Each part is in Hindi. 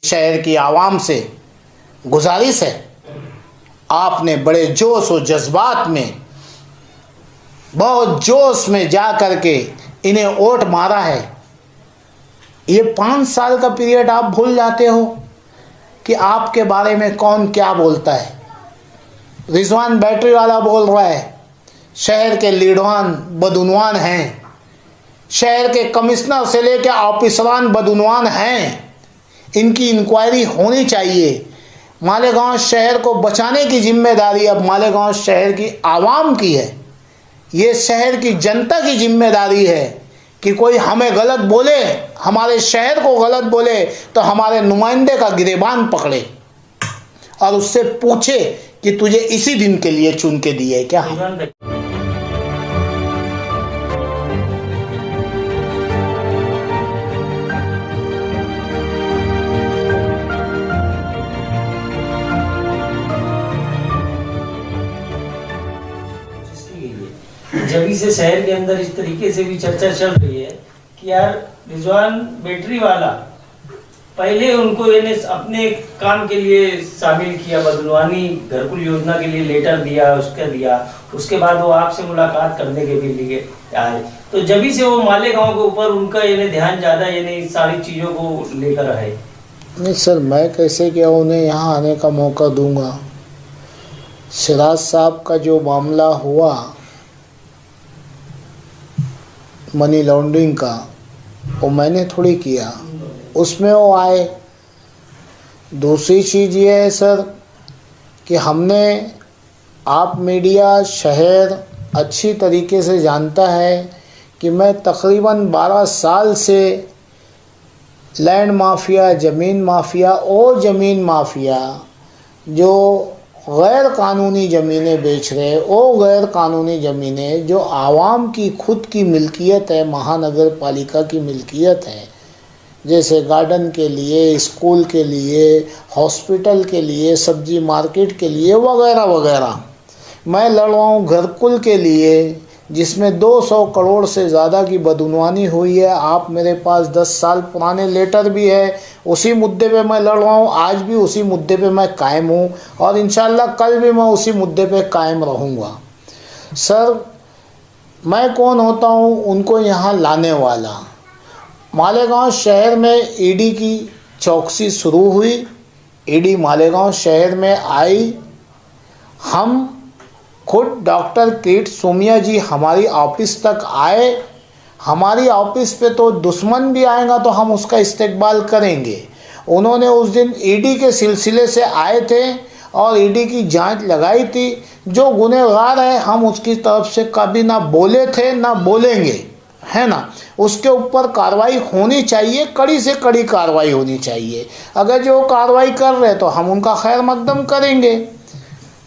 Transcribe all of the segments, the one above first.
शहर की आवाम से गुजारिश है, आपने बड़े जोश और जज्बात में, बहुत जोश में जा करके इन्हें वोट मारा है। ये 5 साल का पीरियड आप भूल जाते हो कि आपके बारे में कौन क्या बोलता है। रिजवान बैटरी वाला बोल रहा है शहर के लीडवान बदउनवान हैं, शहर के कमिश्नर से लेकर ऑफिसरान बदउनवान हैं, इनकी इंक्वायरी होनी चाहिए। मालेगांव शहर को बचाने की जिम्मेदारी अब मालेगांव शहर की आवाम की है। ये शहर की जनता की जिम्मेदारी है कि कोई हमें गलत बोले, हमारे शहर को गलत बोले तो हमारे नुमाइंदे का गिरेबान पकड़े और उससे पूछे कि तुझे इसी दिन के लिए चुन के दिए क्या। जब से शहर के अंदर इस तरीके से भी चर्चा चल रही है कि यार रिजवान बैटरी वाला पहले उनको इन्हें अपने काम के लिए शामिल किया, बदनवानी घरकुल योजना के लिए लेटर दिया, उसके बाद वो आपसे मुलाकात करने के लिए आए, तो जब से वो मालेगांव के ऊपर उनका इन्हें ध्यान ज्यादा इन्हें सारी चीजों को लेकर आए। नहीं सर, मैं कैसे क्या उन्हें यहाँ आने का मौका दूंगा। सिराज साहब का जो मामला हुआ मनी लॉन्ड्रिंग का, वो मैंने थोड़ी किया, उसमें वो आए। दूसरी चीज़ ये है सर कि हमने, आप मीडिया शहर अच्छी तरीके से जानता है कि मैं तकरीबन 12 साल से लैंड माफिया, ज़मीन माफिया और ज़मीन माफिया जो गैर कानूनी ज़मीनें बेच रहे, वो गैर कानूनी ज़मीनें जो आवाम की खुद की मिल्कियत है, महानगर पालिका की मिल्कियत है, जैसे गार्डन के लिए, स्कूल के लिए, हॉस्पिटल के लिए, सब्जी मार्केट के लिए वगैरह वगैरह, मैं लड़ रहा हूँ घरकुल के लिए जिसमें 200 करोड़ से ज़्यादा की बदउनवानी हुई है। आप मेरे पास 10 साल पुराने लेटर भी है, उसी मुद्दे पे मैं लड़ रहा हूँ, आज भी उसी मुद्दे पे मैं कायम हूँ और इंशाल्लाह कल भी मैं उसी मुद्दे पे कायम रहूँगा। सर, मैं कौन होता हूँ उनको यहाँ लाने वाला। मालेगांव शहर में ईडी की चौकसी शुरू हुई, ईडी मालेगांव शहर में आई, हम खुद डॉक्टर किरीट सोमिया जी हमारी ऑफिस तक आए। हमारी ऑफिस पे तो दुश्मन भी आएगा तो हम उसका इस्तकबाल करेंगे। उन्होंने उस दिन ईडी के सिलसिले से आए थे और ईडी की जांच लगाई थी। जो गुनहगार है हम उसकी तरफ से कभी ना बोले थे ना बोलेंगे, है ना। उसके ऊपर कार्रवाई होनी चाहिए, कड़ी से कड़ी कार्रवाई होनी चाहिए। अगर जो कार्रवाई कर रहे तो हम उनका खैर मकदम करेंगे।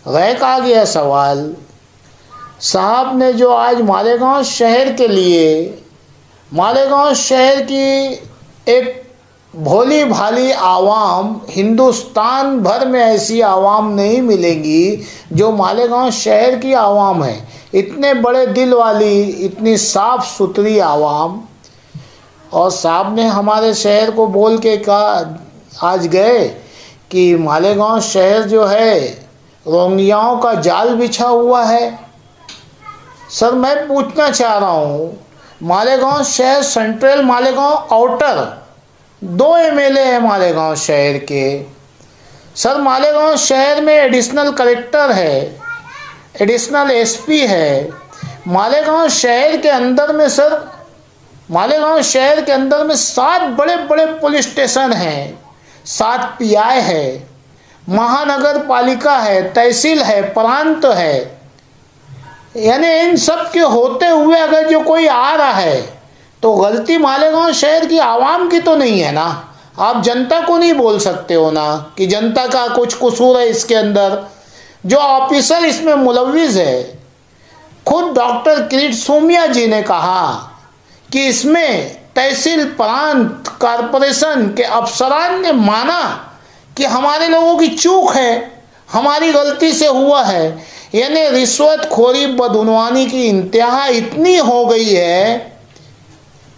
रह आ गया सवाल, साहब ने जो आज मालेगांव शहर के लिए, मालेगांव शहर की एक भोली भाली आवाम, हिंदुस्तान भर में ऐसी आवाम नहीं मिलेगी जो मालेगांव शहर की आवाम है। इतने बड़े दिल वाली, इतनी साफ सुथरी आवाम। और साहब ने हमारे शहर को बोल के कहा आज गए कि मालेगांव शहर जो है रोंगियाओं का जाल बिछा हुआ है। सर, मैं पूछना चाह रहा हूँ, मालेगांव शहर सेंट्रल, मालेगांव आउटर, 2 एमएलए हैं मालेगांव शहर के। सर, मालेगांव शहर में एडिशनल कलेक्टर है, एडिशनल एसपी है। मालेगांव शहर के अंदर में सर, मालेगांव शहर के अंदर में 7 बड़े बड़े पुलिस स्टेशन हैं, 7 पीआई है, महानगर पालिका है, तहसील है, प्रांत है। यानी इन सब के होते हुए अगर जो कोई आ रहा है तो गलती मालेगांव शहर की आवाम की तो नहीं है ना। आप जनता को नहीं बोल सकते हो ना कि जनता का कुछ कसूर है इसके अंदर। जो ऑफिसर इसमें मुलविस है, खुद डॉक्टर किरीट सोमिया जी ने कहा कि इसमें तहसील, प्रांत, कारपोरेशन के अफसरान ने माना कि हमारे लोगों की चूक है, हमारी गलती से हुआ है। यानी रिश्वतखोरी, बदउनवानी की इंतहा इतनी हो गई है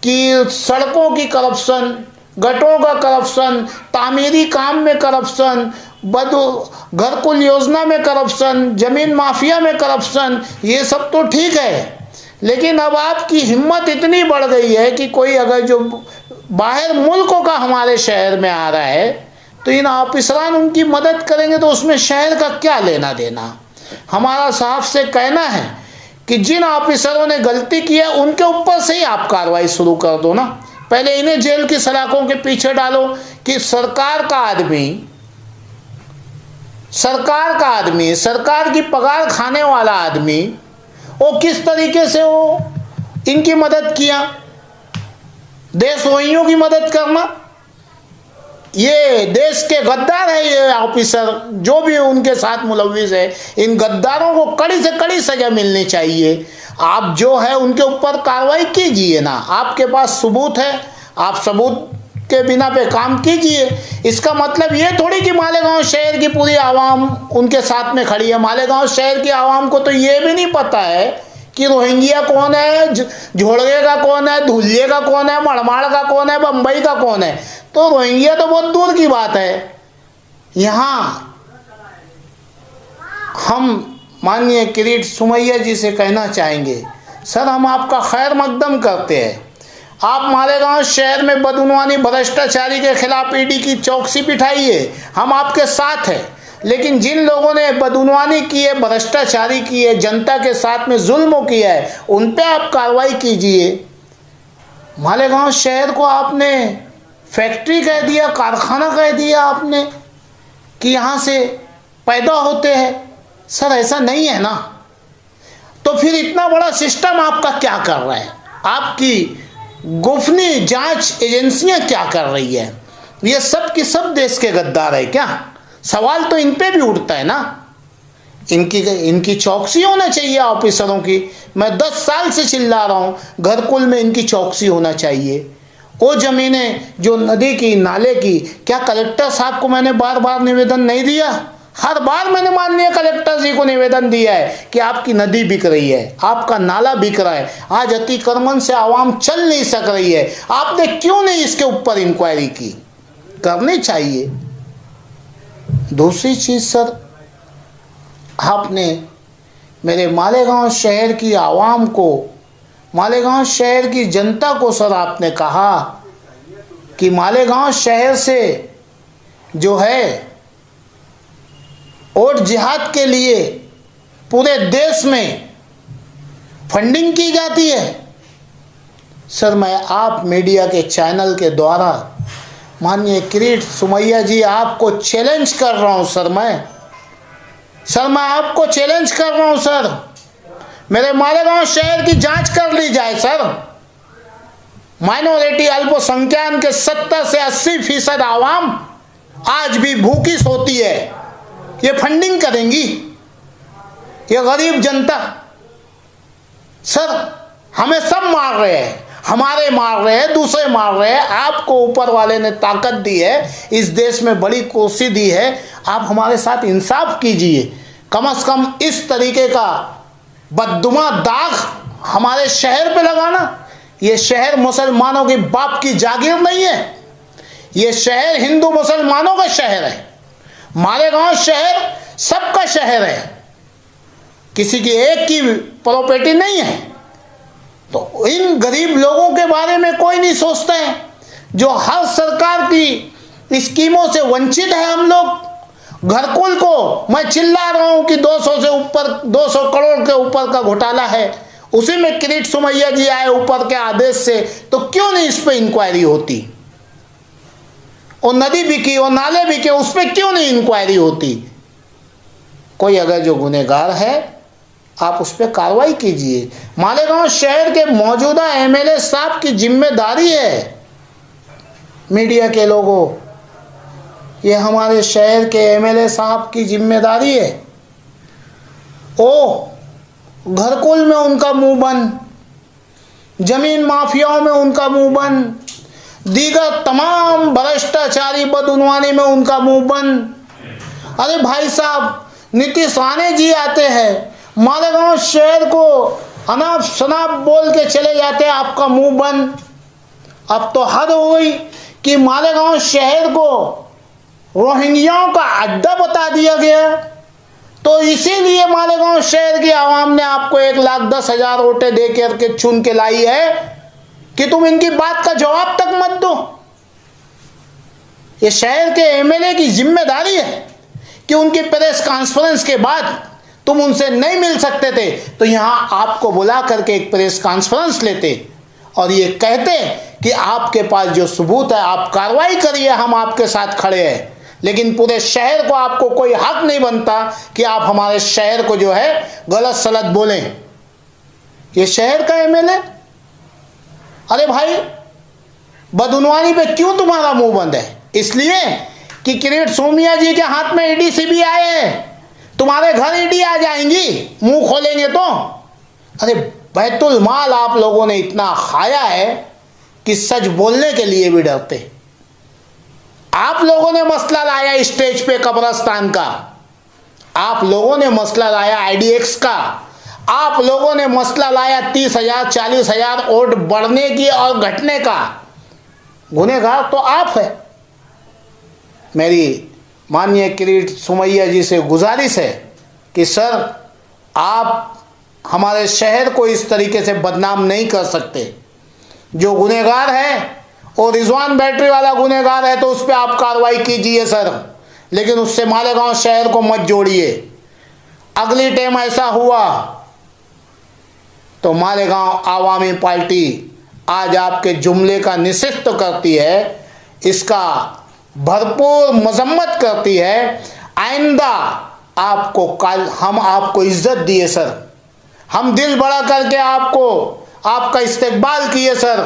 कि सड़कों की करप्शन, गटों का करप्शन, तामीरी काम में करप्शन, घरकुल योजना में करप्शन, जमीन माफिया में करप्शन, ये सब तो ठीक है। लेकिन अब आपकी हिम्मत इतनी बढ़ गई है कि कोई अगर जो बाहर मुल्कों का हमारे शहर में आ रहा है तो इन ऑफिसरान उनकी मदद करेंगे, तो उसमें शहर का क्या लेना देना। हमारा साहब से कहना है कि जिन ऑफिसरों ने गलती की है उनके ऊपर से ही आप कार्रवाई शुरू कर दो ना। पहले इन्हें जेल की सलाखों के पीछे डालो कि सरकार का आदमी, सरकार की पगार खाने वाला आदमी, वो किस तरीके से वो इनकी मदद किया। देशद्रोहियों की मदद करना, ये देश के गद्दार है ये ऑफिसर, जो भी उनके साथ मुलविस है, इन गद्दारों को कड़ी से कड़ी सजा मिलनी चाहिए। आप जो है उनके ऊपर कार्रवाई कीजिए ना, आपके पास सबूत है, आप सबूत के बिना पे काम कीजिए। इसका मतलब ये थोड़ी कि मालेगांव शहर की पूरी आवाम उनके साथ में खड़ी है। मालेगांव शहर की आवाम को तो ये भी नहीं पता है कि रोहिंग्या कौन है, झोड़गे का कौन है, धुलिये का कौन है, मड़माड़ का कौन है, बम्बई का कौन है। तो रोहिंग्या तो बहुत दूर की बात है। यहाँ हम माननीय किरीट सोमैया जी से कहना चाहेंगे, सर हम आपका खैर मकदम करते हैं। आप मालेगांव शहर में बदउनवानी भ्रष्टाचारी के खिलाफ ईडी की चौकसी बिठाइए, हम आपके साथ हैं। लेकिन जिन लोगों ने बदउनवानी की है, भ्रष्टाचारी की है, जनता के साथ में जुल्म किया है, उन पे आप कार्रवाई कीजिए। मालेगांव शहर को आपने फैक्ट्री कह दिया, कारखाना कह दिया आपने कि यहाँ से पैदा होते हैं। सर ऐसा नहीं है ना। तो फिर इतना बड़ा सिस्टम आपका क्या कर रहा है, आपकी गोपनीय जांच एजेंसियां क्या कर रही है। ये सब की सब देश के गद्दार है क्या? सवाल तो इन पे भी उठता है ना। इनकी चौकसी होना चाहिए ऑफिसरों की। मैं 10 साल से चिल्ला रहा हूँ, घरकुल में इनकी चौकसी होना चाहिए। वो जमीनें जो नदी की, नाले की, क्या कलेक्टर साहब को मैंने बार बार निवेदन नहीं दिया? हर बार मैंने माननीय कलेक्टर जी को निवेदन दिया है कि आपकी नदी बिक रही है, आपका नाला बिक रहा है, आज अतिक्रमण से आवाम चल नहीं सक रही है। आपने क्यों नहीं इसके ऊपर इंक्वायरी की? करनी चाहिए। दूसरी चीज सर, आपने मेरे मालेगांव शहर की आवाम को, मालेगांव शहर की जनता को सर आपने कहा कि मालेगांव शहर से जो है और जिहाद के लिए पूरे देश में फंडिंग की जाती है। सर मैं आप मीडिया के चैनल के द्वारा माननीय किरीट सोमैया जी आपको चैलेंज कर रहा हूं। सर मैं आपको चैलेंज कर रहा हूं सर, मेरे मालेगांव शहर की जांच कर ली जाए सर। माइनॉरिटी अल्पसंख्यक के 70 से 80% आवाम आज भी भूखी सोती है। ये फंडिंग करेंगी ये गरीब जनता? सर हमें सब मार रहे हैं, हमारे मार रहे हैं, दूसरे मार रहे हैं। आपको ऊपर वाले ने ताकत दी है, इस देश में बड़ी कुर्सी दी है, आप हमारे साथ इंसाफ कीजिए। कम से कम इस तरीके का बददुमा दाग हमारे शहर पे लगाना। ये शहर मुसलमानों के बाप की जागीर नहीं है, ये शहर हिंदू मुसलमानों का शहर है। मालेगांव शहर सबका शहर है, किसी की एक की प्रॉपर्टी नहीं है। तो इन गरीब लोगों के बारे में कोई नहीं सोचता है, जो हर सरकार की स्कीमों से वंचित है। हम लोग घरकुल को मैं चिल्ला रहा हूं कि 200 से ऊपर 200 करोड़ के ऊपर का घोटाला है, उसी में किरीट सोमैया जी आए ऊपर के आदेश से, तो क्यों नहीं इस पे इंक्वायरी होती? और नदी बिकी और नाले बिके, उस पर क्यों नहीं इंक्वायरी होती? कोई अगर जो गुनहगार है आप उस पर कार्रवाई कीजिए। मालेगांव शहर के मौजूदा एमएलए साहब की जिम्मेदारी है, मीडिया के लोगों, ये हमारे शहर के एमएलए साहब की जिम्मेदारी है। ओ घरकुल में उनका मुंह बंद, जमीन माफियाओं में उनका मुंह बंद, दीगर तमाम भ्रष्टाचारी बदउनवानी में उनका मुंह बंद। अरे भाई साहब, नीतीश राणे जी आते हैं, मालेगांव शहर को अनाप शनाप बोल के चले जाते हैं, आपका मुंह बंद। अब तो हद हो गई कि मालेगांव शहर को रोहिंग्याओं का अड्डा बता दिया गया, तो इसीलिए मालेगांव शहर की आवाम ने आपको 1,10,000 वोटें दे करके चुन के लाई है कि तुम इनकी बात का जवाब तक मत दो। ये शहर के एमएलए की जिम्मेदारी है कि उनकी प्रेस कॉन्फ्रेंस के बाद तुम उनसे नहीं मिल सकते थे तो यहां आपको बुला करके एक प्रेस कॉन्फ्रेंस लेते और ये कहते कि आपके पास जो सबूत है आप कार्रवाई करिए, हम आपके साथ खड़े हैं। लेकिन पूरे शहर को आपको कोई हक नहीं बनता कि आप हमारे शहर को जो है गलत सलत बोलें। ये शहर का एमएलए, अरे भाई बदउनवानी पे क्यों तुम्हारा मुंह बंद है? इसलिए कि किरीट सोमैया जी के हाथ में ईडी सीबीआई है, तुम्हारे घर ईडी आ जाएंगी मुंह खोलेंगे तो। अरे बैतुल माल आप लोगों ने इतना खाया है कि सच बोलने के लिए भी डरते। आप लोगों ने मसला लाया स्टेज पे कब्रिस्तान का, आप लोगों ने मसला लाया IDX का, आप लोगों ने मसला लाया 30,000 40,000 वोट बढ़ने की और घटने का। गुनहगार तो आप है। मेरी माननीय किरीट सोमैया जी से गुजारिश है कि सर आप हमारे शहर को इस तरीके से बदनाम नहीं कर सकते। जो गुनहगार है और रिजवान बैटरी वाला गुनहगार है तो उस पर आप कार्रवाई कीजिए सर, लेकिन उससे मालेगांव शहर को मत जोड़िए। अगली टाइम ऐसा हुआ तो मालेगांव आवामी पार्टी आज आपके जुमले का निषेध तो करती है, इसका भरपूर मजम्मत करती है। आइंदा आपको हम आपको इज्जत दिए सर, हम दिल बड़ा करके आपका इस्तकबाल किए सर,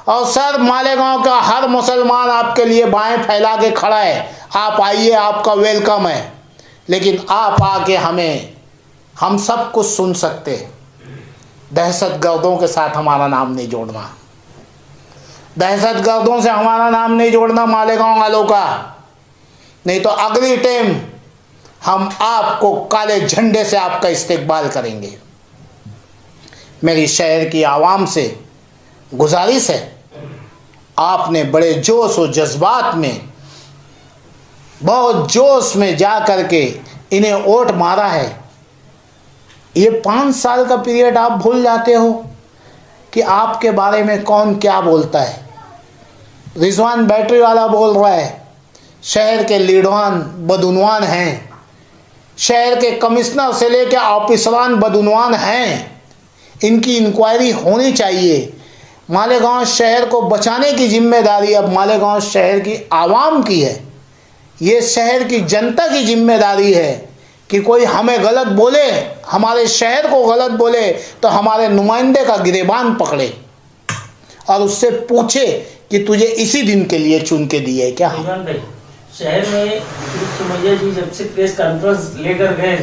और सर मालेगांव का हर मुसलमान आपके लिए बाहें फैला के खड़ा है, आप आइए, आपका वेलकम है। लेकिन आप आके हम सब कुछ सुन सकते। दहशतगर्दों के साथ हमारा नाम नहीं जोड़ना, दहशतगर्दों से हमारा नाम नहीं जोड़ना मालेगांव वालों का, नहीं तो अगली टाइम हम आपको काले झंडे से आपका इस्तकबाल करेंगे। मेरी शहर की आवाम से गुजारिश है, आपने बड़े जोश और जज्बात में, बहुत जोश में जा करके इन्हें वोट मारा है। ये 5 साल का पीरियड आप भूल जाते हो कि आपके बारे में कौन क्या बोलता है। रिजवान बैटरी वाला बोल रहा है शहर के लीडवान बदउनवान हैं, शहर के कमिश्नर से लेकर ऑफिसरान बदउनवान हैं, इनकी इंक्वायरी होनी चाहिए। मालेगांव शहर को बचाने की जिम्मेदारी अब मालेगांव शहर की आवाम की है। ये शहर की जनता की जिम्मेदारी है कि कोई हमें गलत बोले, हमारे शहर को गलत बोले तो हमारे नुमाइंदे का गिरेबान पकड़े और उससे पूछे कि तुझे इसी दिन के लिए चुन के दिए क्या। शहर में किरीट सोमैया जी जब से प्रेस कॉन्फ्रेंस लेकर गए